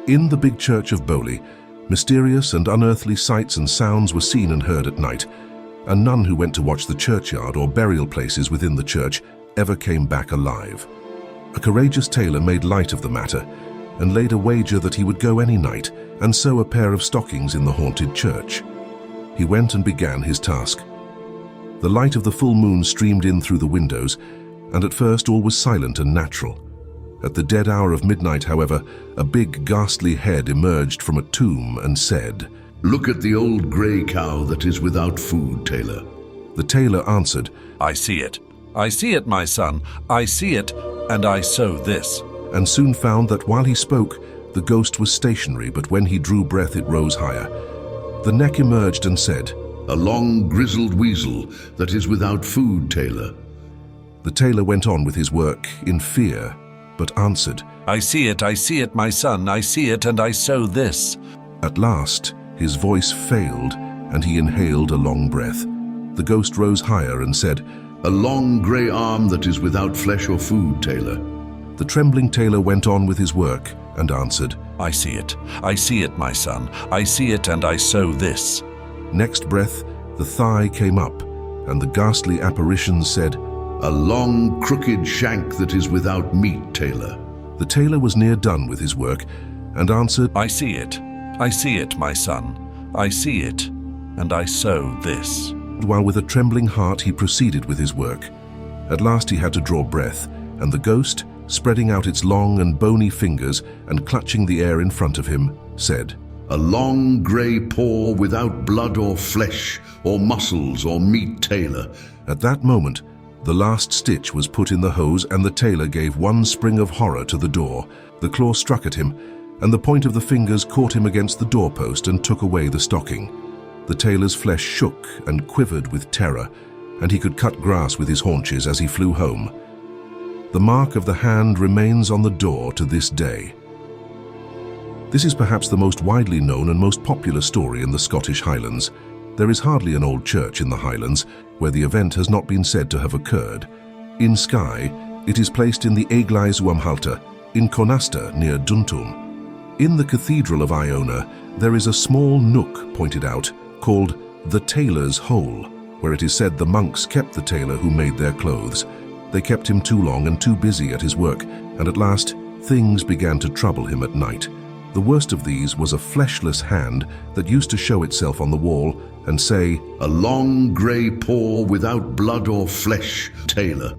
In the big church of Bowley, mysterious and unearthly sights and sounds were seen and heard at night, and none who went to watch the churchyard or burial places within the church ever came back alive. A courageous tailor made light of the matter and laid a wager that he would go any night and sew a pair of stockings in the haunted church. He went and began his task. The light of the full moon streamed in through the windows, and at first all was silent and natural. At the dead hour of midnight, however, a big ghastly head emerged from a tomb and said, "Look at the old grey cow that is without food, Tailor." The tailor answered, I see it. I see it, my son. I see it, and I sew this. and soon found that while he spoke, the ghost was stationary, but when he drew breath it rose higher. The neck emerged and said, "A long grizzled weasel that is without food, Tailor." The tailor went on with his work in fear, but answered, I see it, my son. I see it, and I sew this. At last, his voice failed, and he inhaled a long breath. The ghost rose higher and said, "A long grey arm that is without flesh or food, Tailor." The trembling tailor went on with his work and answered, I see it, my son. I see it, and I sew this. Next breath, the thigh came up, and the ghastly apparition said, "A long crooked shank that is without meat, Tailor." The tailor was near done with his work and answered, I see it, my son. I see it, and I sew this. while with a trembling heart he proceeded with his work. At last he had to draw breath, and the ghost, spreading out its long and bony fingers and clutching the air in front of him, said, "A long grey paw without blood or flesh or muscles or meat, Tailor." At that moment, the last stitch was put in the hose, and the tailor gave one spring of horror to the door. The claw struck at him, and the point of the fingers caught him against the doorpost and took away the stocking. The tailor's flesh shook and quivered with terror, and he could cut grass with his haunches as he flew home. The mark of the hand remains on the door to this day. This is perhaps the most widely known and most popular story in the Scottish Highlands. There is hardly an old church in the Highlands where the event has not been said to have occurred. In Skye, it is placed in the Eglais in Conasta near Duntum. In the Cathedral of Iona, there is a small nook pointed out called the Tailor's Hole, where it is said the monks kept the tailor who made their clothes. They kept him too long and too busy at his work, and at last things began to trouble him at night. The worst of these was a fleshless hand that used to show itself on the wall and say, "A long grey paw without blood or flesh, Tailor."